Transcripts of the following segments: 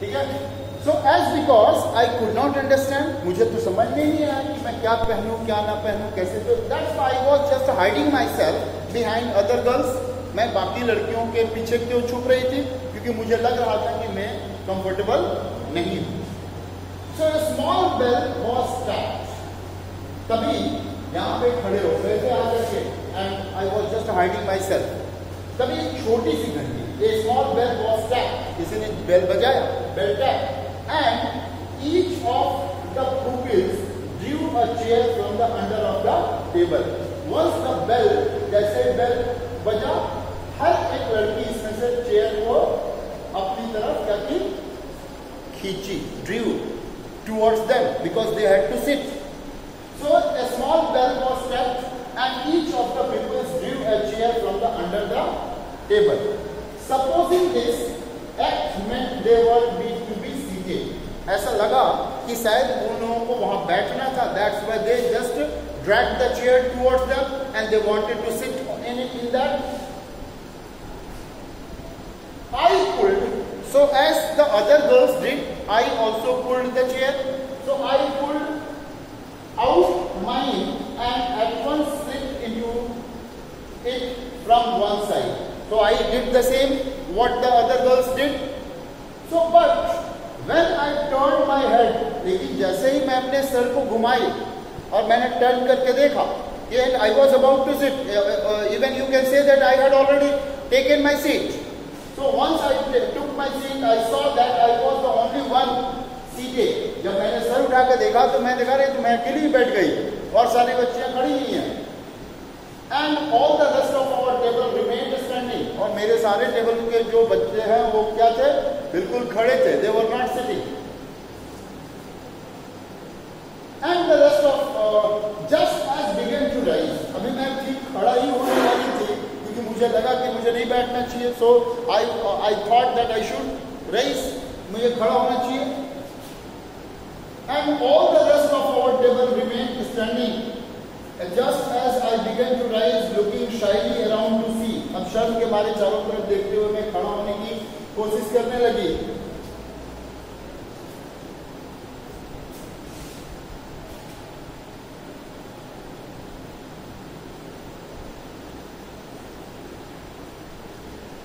ठीक है। So as because I could not understand, मुझे तो समझ में नहीं आया कि मैं क्या पहनूं क्या ना पहनूं कैसे, तो that's why I was just hiding my self behind other girls. मैं बाकी लड़कियों के पीछे क्यों छुप रही थी, क्योंकि मुझे लग रहा था कि मैं कंफर्टेबल नहीं हूं। So a small bell was tapped, तभी यहां पे खड़े हो गए थे आकर के, and I was just hiding myself. तभी एक छोटी सी घंटी, a small bell was tapped, किसी ने बेल बजाया, bell tap, and each of the pupils drew a chair from the under of the table. Once the bell, जैसे bell बजा, हर एक लड़की इसमें से चेयर को अपनी तरफ क्या की, खींची, drew towards them because they had to sit. So a small bell was tapped and each of the pupils drew a chair from the under the table. Supposing this act meant they were to be seated. ऐसा लगा कि शायद उन लोगों को वहां बैठना था, that's why they just dragged the chair towards them and they wanted to sit in that. I pulled, so as the other girls did, I also pulled the chair. So I pulled out mine and at once slipped into it from one side. So I did the same what the other girls did. So but when I turned my head, लेकिन जैसे ही मैं अपने sir को घुमाई और मैंने turn करके देखा, and I was about to sit, even you can say that I had already taken my seat. So once I took my seat, I saw that I was the only one seated. जब मैंने sir उठा के देखा तो मैं देखा रही तो मैं अकेली ही बैठ गई और सारी बच्चियां खड़ी हुई हैं। And all the rest of our table remained standing. और मेरे सारे टेबल के जो बच्चे हैं वो क्या थे, बिल्कुल खड़े थे, they were not sitting. And the rest of just as began to rise. अभी मैं ठीक खड़ा ही होने वाली थी क्योंकि मुझे लगा कि मुझे नहीं बैठना चाहिए, so I thought that I should rise, मुझे खड़ा होना चाहिए. And all the rest of our table remained standing. Just as I began to rise, looking shyly around to see. अब शर्म के मारे चारों तरफ देखते हुए मैं खड़ा होने की कोशिश करने लगी.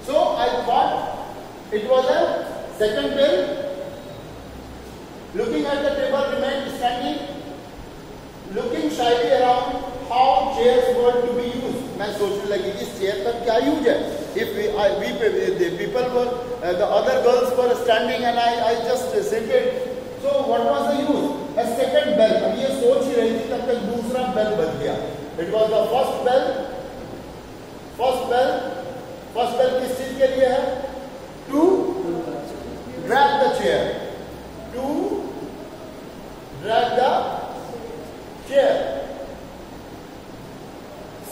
So I thought it was a second bell. Looking at the table, remained standing. Looking shyly around how chairs were to be used. मैं सोचने लगी कि इस चेयर का क्या यूज है. If the people were, the other girls were standing and I just seated. So what was the use? A second bell. अब ये सोच ही रही थी तब तक दूसरा बेल बज गया. It was the first bell. First bell किस चीज के लिए है? To drag the chair. To drag the chair.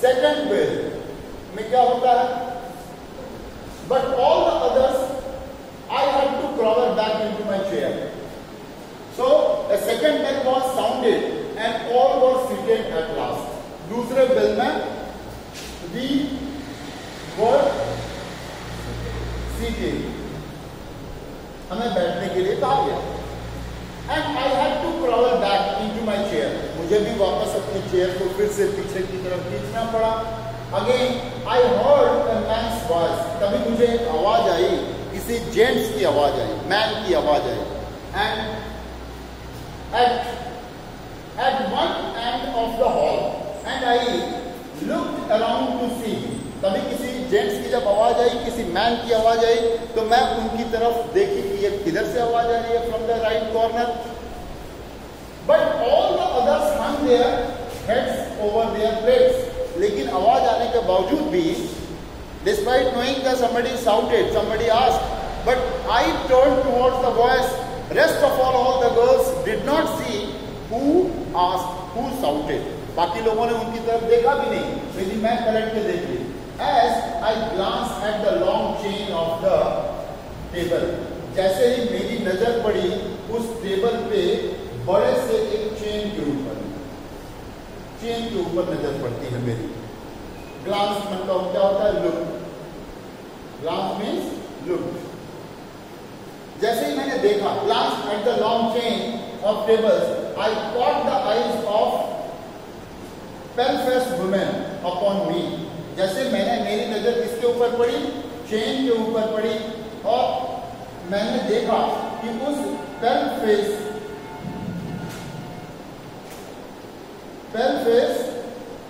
Second bell में क्या होता है? But all the others, I had to crawl back into my chair. So a second bell was sounded and all were seated at last. दूसरे bell में we were seated. हमें बैठने के लिए कहा गया. And I had to crawl back into my chair. मुझे भी वापस अपनी चेयर को फिर से पीछे की तरफ खींचना पड़ा. Again, I heard a man's voice. तभी मुझे एक आवाज आई, किसी जेंट्स की आवाज आई, मैन की आवाज आई. And at one end of the hall, and I looked around to see. तभी किसी जेंट्स की जब आवाज आई, किसी मैन की आवाज आई, तो मैं उनकी तरफ देखी कि ये किधर से आवाज आ रही है, from the right corner. But all the others hung their heads over their plates. लेकिन आवाज आने के बावजूद भी, despite knowing that somebody shouted, somebody asked, but I turned towards the voice. Rest of all the girls did not see who asked, who shouted. बाकी लोगों ने उनकी तरफ देखा भी नहीं, लेकिन मैं पलट के देख ली. As I glanced at the long chain of the table, जैसे ही मेरी नजर पड़ी उस टेबल पे बड़े से एक चेन के ऊपर नजर पड़ती है मेरी. ग्लांस मतलब क्या होता है? लुक. Glance means look. जैसे ही मैंने देखा, glanced at the long chain of tables, I caught the eyes of pale-faced women upon me. जैसे मेरी नजर किसके ऊपर पड़ी, चेन के ऊपर पड़ी, और मैंने देखा कि उस pale-faced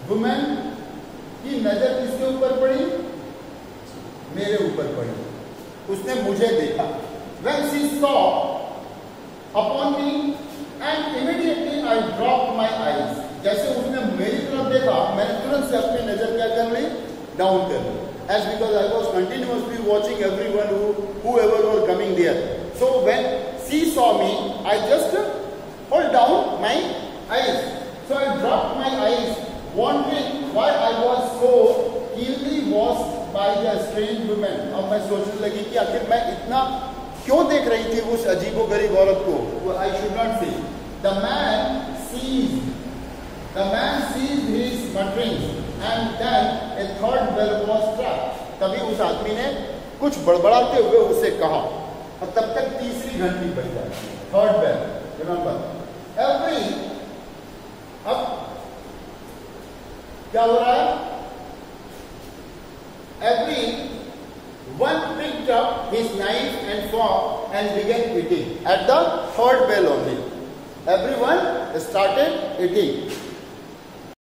वुमेन की नजर किसके ऊपर पड़ी, मेरे ऊपर पड़ी. उसने मुझे देखा. When she saw upon me and immediately I dropped my eyes. जैसे उसने मेरी तरफ देखा, मैंने तुरंत से अपनी नजर क्या कर ली, डाउन कर ली. As because I was continuously watching everyone whoever was coming there. So when she saw me, I just hold down my eyes. So I dropped my eyes, wondering why I was so keenly watched by the strange woman. अब मैं सोचने लगी कि आखिर मैं इतना क्यों देख रही थी उस अजीबोगरीब औरत को. I should not say. The man seized his mutterings, and then a third bell was struck. तभी उस आदमी ने कुछ बड़बड़ाते हुए उसे कहा, और तब तक तीसरी घंटी बज जाती है. Third bell, remember. अब क्या हो रहा है? Everyone picked up his knife and fork and began eating. At the third bell only, everyone started eating.